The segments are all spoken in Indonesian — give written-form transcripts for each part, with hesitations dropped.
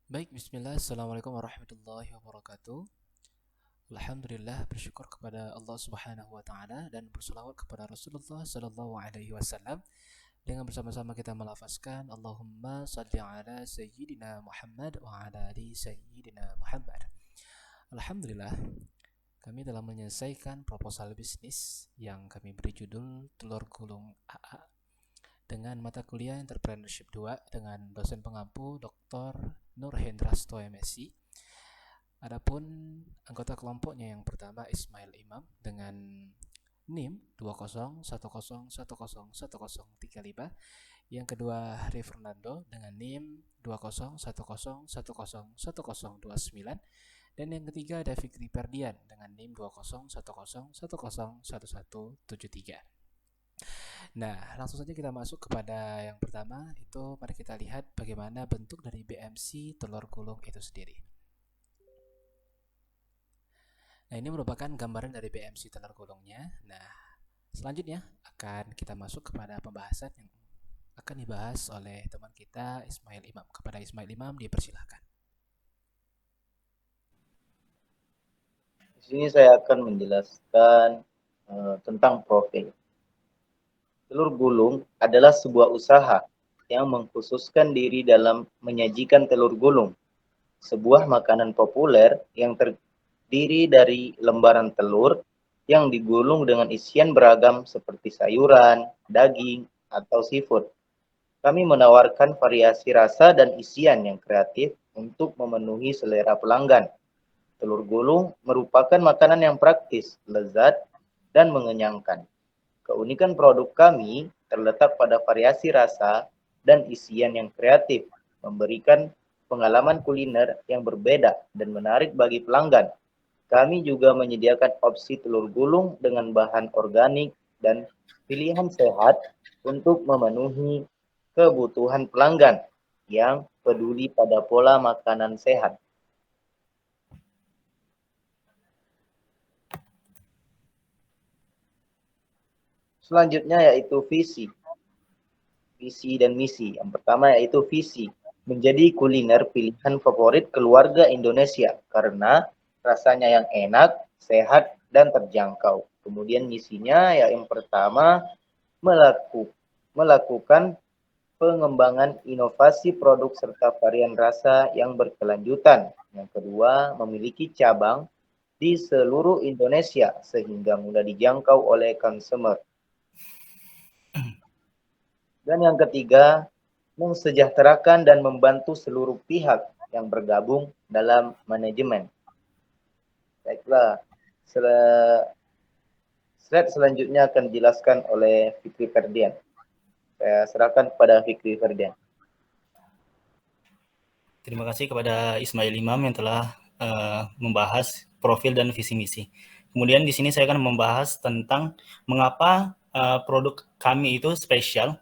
Baik, bismillah. Assalamualaikum warahmatullahi wabarakatuh. Alhamdulillah, bersyukur kepada Allah Subhanahu wa taala dan berselawat kepada Rasulullah sallallahu alaihi wasallam dengan bersama-sama kita melafazkan Allahumma salli ala sayyidina Muhammad wa ala ali sayyidina Muhammad. Alhamdulillah, kami telah menyelesaikan proposal bisnis yang kami beri judul Telur Gulung AA dengan mata kuliah Entrepreneurship 2 dengan dosen pengampu Dr. Nur Hendrasto MSc. Adapun anggota kelompoknya yang pertama Ismail Imam dengan NIM 2010101035, yang kedua Hari Fernando dengan NIM 201010101029, dan yang ketiga ada Fikri Perdian dengan NIM 201010101173. Nah, langsung saja kita masuk kepada yang pertama, itu mari kita lihat bagaimana bentuk dari BMC telur gulung itu sendiri. Nah, ini merupakan gambaran dari BMC telur gulungnya. Nah, selanjutnya akan kita masuk kepada pembahasan yang akan dibahas oleh teman kita Ismail Imam. Kepada Ismail Imam dipersilahkan. Di sini saya akan menjelaskan tentang profil. Telur gulung adalah sebuah usaha yang mengkhususkan diri dalam menyajikan telur gulung, sebuah makanan populer yang terdiri dari lembaran telur yang digulung dengan isian beragam seperti sayuran, daging, atau seafood. Kami menawarkan variasi rasa dan isian yang kreatif untuk memenuhi selera pelanggan. Telur gulung merupakan makanan yang praktis, lezat, dan mengenyangkan. Keunikan produk kami terletak pada variasi rasa dan isian yang kreatif, memberikan pengalaman kuliner yang berbeda dan menarik bagi pelanggan. Kami juga menyediakan opsi telur gulung dengan bahan organik dan pilihan sehat untuk memenuhi kebutuhan pelanggan yang peduli pada pola makanan sehat. Selanjutnya yaitu visi dan misi. Yang pertama yaitu visi, menjadi kuliner pilihan favorit keluarga Indonesia karena rasanya yang enak, sehat, dan terjangkau. Kemudian misinya yang pertama melakukan pengembangan inovasi produk serta varian rasa yang berkelanjutan. Yang kedua, memiliki cabang di seluruh Indonesia sehingga mudah dijangkau oleh konsumer. Dan yang ketiga, mensejahterakan dan membantu seluruh pihak yang bergabung dalam manajemen. Baiklah, slide selanjutnya akan dijelaskan oleh Fikri Ferdian. Saya serahkan kepada Fikri Ferdian. Terima kasih kepada Ismail Imam yang telah membahas profil dan visi misi. Kemudian di sini saya akan membahas tentang mengapa produk kami itu spesial.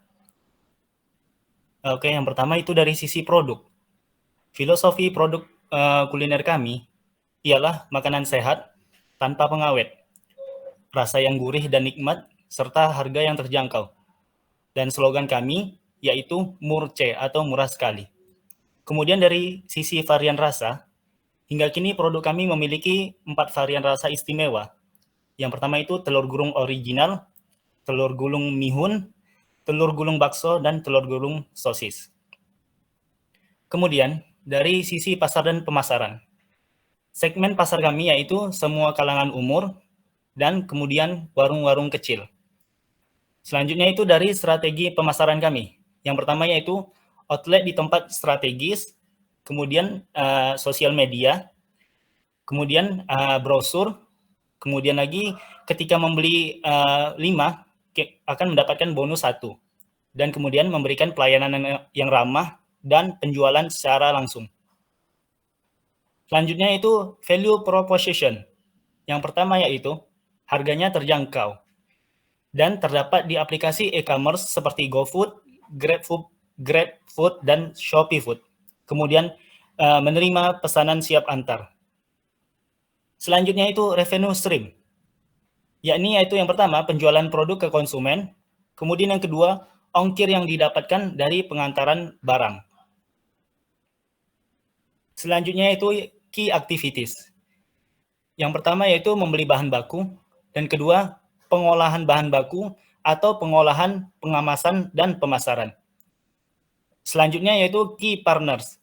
Oke, yang pertama itu dari sisi produk. Filosofi produk kuliner kami ialah makanan sehat tanpa pengawet, rasa yang gurih dan nikmat, serta harga yang terjangkau. Dan slogan kami yaitu murce atau murah sekali. Kemudian dari sisi varian rasa, hingga kini produk kami memiliki 4 varian rasa istimewa. Yang pertama itu telur gulung original, telur gulung mihun, telur gulung bakso, dan telur gulung sosis. Kemudian, dari sisi pasar dan pemasaran. Segmen pasar kami yaitu semua kalangan umur, dan kemudian warung-warung kecil. Selanjutnya itu dari strategi pemasaran kami. Yang pertama yaitu outlet di tempat strategis, kemudian sosial media, kemudian brosur, kemudian lagi ketika membeli 5 akan mendapatkan bonus 1, dan kemudian memberikan pelayanan yang ramah dan penjualan secara langsung. Selanjutnya itu value proposition. Yang pertama yaitu harganya terjangkau dan terdapat di aplikasi e-commerce seperti GoFood, GrabFood, dan Shopee Food. Kemudian menerima pesanan siap antar. Selanjutnya itu revenue stream, yakni yaitu yang pertama penjualan produk ke konsumen, kemudian yang kedua ongkir yang didapatkan dari pengantaran barang. Selanjutnya itu key activities. Yang pertama yaitu membeli bahan baku, dan kedua pengolahan bahan baku atau pengolahan, pengemasan, dan pemasaran. Selanjutnya yaitu key partners.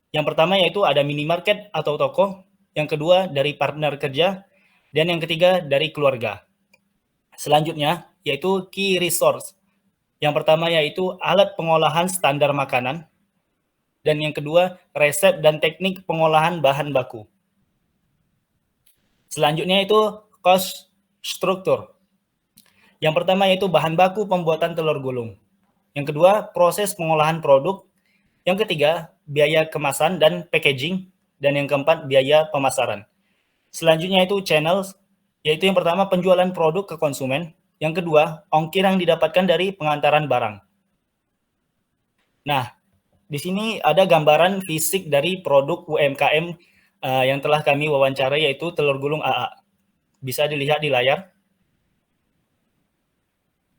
Yang pertama yaitu ada minimarket atau toko, yang kedua dari partner kerja, dan yang ketiga dari keluarga. Selanjutnya yaitu key resource. Yang pertama yaitu alat pengolahan standar makanan, dan yang kedua resep dan teknik pengolahan bahan baku. Selanjutnya itu cost structure. Yang pertama yaitu bahan baku pembuatan telur gulung. Yang kedua, proses pengolahan produk. Yang ketiga, biaya kemasan dan packaging. Dan yang keempat, biaya pemasaran. Selanjutnya itu channels, yaitu yang pertama penjualan produk ke konsumen. Yang kedua, ongkir yang didapatkan dari pengantaran barang. Nah, di sini ada gambaran fisik dari produk UMKM yang telah kami wawancara, yaitu telur gulung AA. Bisa dilihat di layar.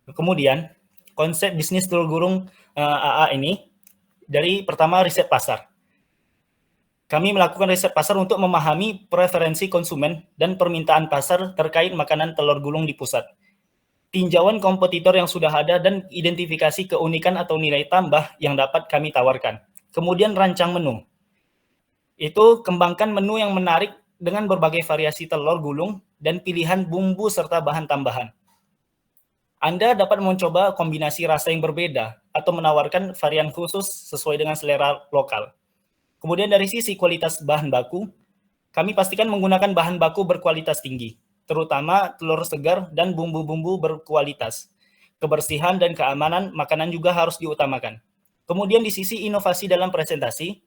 Kemudian, konsep bisnis telur gulung AA ini dari pertama riset pasar. Kami melakukan riset pasar untuk memahami preferensi konsumen dan permintaan pasar terkait makanan telur gulung di pusat. Tinjauan kompetitor yang sudah ada dan identifikasi keunikan atau nilai tambah yang dapat kami tawarkan. Kemudian rancang menu. Itu kembangkan menu yang menarik dengan berbagai variasi telur gulung dan pilihan bumbu serta bahan tambahan. Anda dapat mencoba kombinasi rasa yang berbeda atau menawarkan varian khusus sesuai dengan selera lokal. Kemudian dari sisi kualitas bahan baku, kami pastikan menggunakan bahan baku berkualitas tinggi, terutama telur segar dan bumbu-bumbu berkualitas. Kebersihan dan keamanan makanan juga harus diutamakan. Kemudian di sisi inovasi dalam presentasi,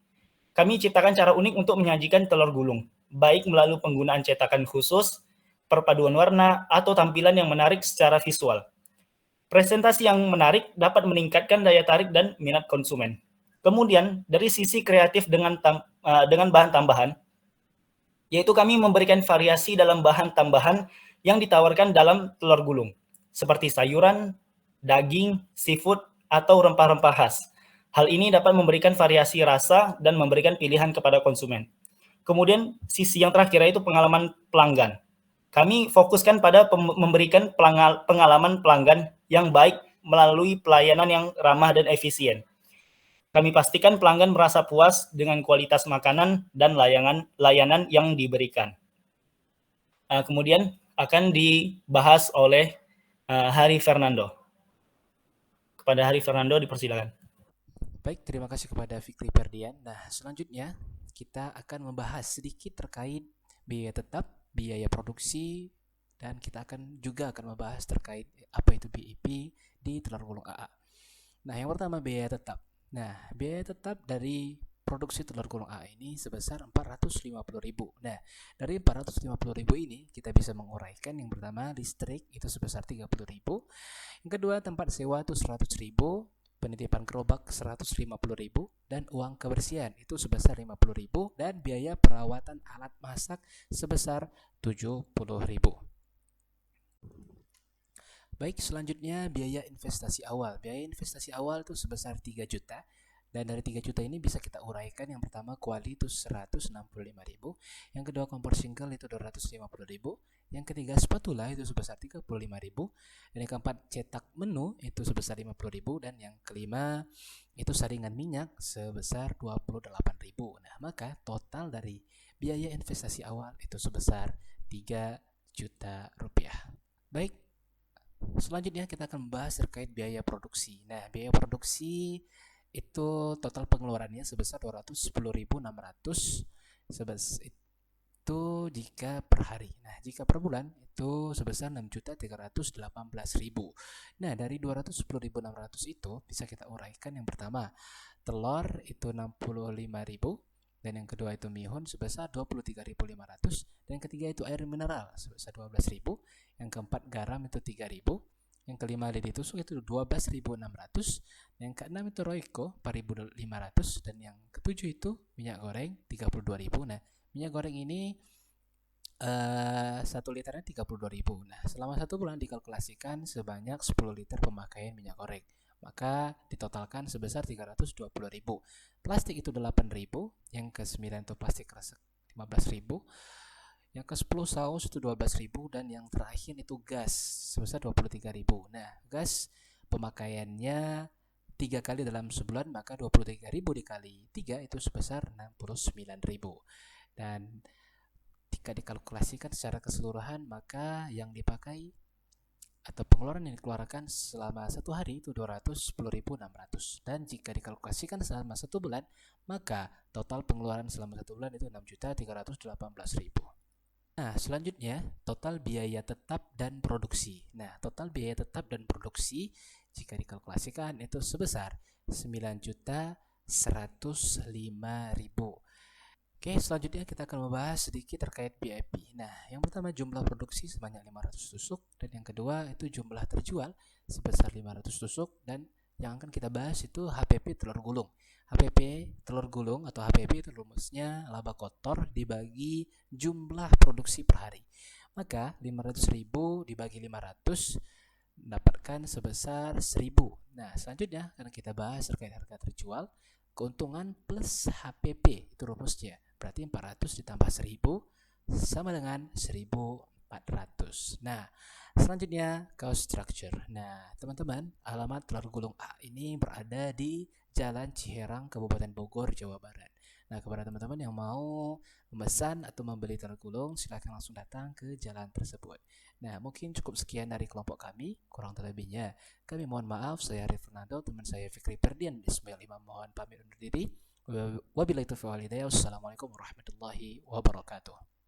kami ciptakan cara unik untuk menyajikan telur gulung, baik melalui penggunaan cetakan khusus, perpaduan warna, atau tampilan yang menarik secara visual. Presentasi yang menarik dapat meningkatkan daya tarik dan minat konsumen. Kemudian, dari sisi kreatif dengan bahan tambahan, yaitu kami memberikan variasi dalam bahan tambahan yang ditawarkan dalam telur gulung, seperti sayuran, daging, seafood, atau rempah-rempah khas. Hal ini dapat memberikan variasi rasa dan memberikan pilihan kepada konsumen. Kemudian, sisi yang terakhir yaitu pengalaman pelanggan. Kami fokuskan pada memberikan pengalaman pelanggan yang baik melalui pelayanan yang ramah dan efisien. Kami pastikan pelanggan merasa puas dengan kualitas makanan dan layanan yang diberikan. Kemudian akan dibahas oleh Hari Fernando. Kepada Hari Fernando dipersilakan. Baik, terima kasih kepada Fikri Ferdian. Nah, selanjutnya kita akan membahas sedikit terkait biaya tetap, biaya produksi, dan kita juga akan membahas terkait apa itu BIP di telur gulung AA. Nah, yang pertama biaya tetap. Nah, biaya tetap dari produksi telur gulung AA ini sebesar 450.000. Nah, dari 450.000 ini kita bisa menguraikan yang pertama listrik itu sebesar 30.000. Yang kedua tempat sewa itu 100.000, penitipan gerobak 150.000, dan uang kebersihan itu sebesar 50.000, dan biaya perawatan alat masak sebesar 70.000. Baik, selanjutnya biaya investasi awal. Biaya investasi awal itu sebesar 3 juta. Dan dari 3 juta ini bisa kita uraikan. Yang pertama kuali itu 165.000, yang kedua kompor single itu 250.000, yang ketiga spatula itu sebesar 35.000, dan yang keempat cetak menu itu sebesar 50.000, dan yang kelima itu saringan minyak sebesar 28.000. Nah, maka total dari biaya investasi awal itu sebesar 3 juta rupiah. Baik, selanjutnya kita akan membahas terkait biaya produksi. Nah, biaya produksi itu total pengeluarannya sebesar 210.600 itu jika per hari. Nah, jika per bulan itu sebesar 6.318.000. Nah, dari 210.600 itu bisa kita uraikan. Yang pertama, telur itu 65.000, dan yang kedua itu mihun sebesar 23.500, dan yang ketiga itu air mineral sebesar 12.000, yang keempat garam itu 3.000, yang kelima lidi tusuk itu 12.600, yang keenam itu Royco 4.500, dan yang ketujuh itu minyak goreng 32.000. Nah, minyak goreng ini 1 liternya 32.000. Nah, selama 1 bulan dikalkulasikan sebanyak 10 liter pemakaian minyak goreng. maka ditotalkan sebesar 320.000. Plastik itu 8.000, yang ke-9 itu plastik kresek 15.000, yang ke-10 saus itu 12.000, dan yang terakhir itu gas sebesar 23.000. Nah, gas pemakaiannya 3 kali dalam sebulan, maka 23.000 dikali 3 itu sebesar 69.000. Dan jika dikalkulasikan secara keseluruhan, maka yang dipakai atau pengeluaran yang dikeluarkan selama satu hari itu 210.600. Dan jika dikalkulasikan selama satu bulan, maka total pengeluaran selama satu bulan itu 6.318.000. Nah, selanjutnya total biaya tetap dan produksi. Nah, total biaya tetap dan produksi jika dikalkulasikan itu sebesar 9.105.000. Oke, selanjutnya kita akan membahas sedikit terkait BIP. Nah, yang pertama jumlah produksi sebanyak 500 tusuk, dan yang kedua itu jumlah terjual sebesar 500 tusuk, dan yang akan kita bahas itu HPP telur gulung. HPP telur gulung atau HPP itu rumusnya laba kotor dibagi jumlah produksi per hari. Maka 500.000 dibagi 500 mendapatkan sebesar 1.000. Nah, selanjutnya akan kita bahas terkait harga terjual. Keuntungan plus HPP itu rumusnya. Berarti 400 ditambah 1.000 sama dengan 1.400. Nah, selanjutnya cost structure. Nah, teman-teman, alamat telur gulung A ini berada di Jalan Ciherang, Kabupaten Bogor, Jawa Barat. Nah, kepada teman-teman yang mau memesan atau membeli telur gulung, silakan langsung datang ke jalan tersebut. Nah, mungkin cukup sekian dari kelompok kami. Kurang terlebihnya, kami mohon maaf. Saya Arif Fernando, teman saya Fikri Ferdian Ismail Imam, mohon pamit undur diri. Wabillahi taufiq wal hidayah. Wassalamualaikum warahmatullahi wabarakatuh.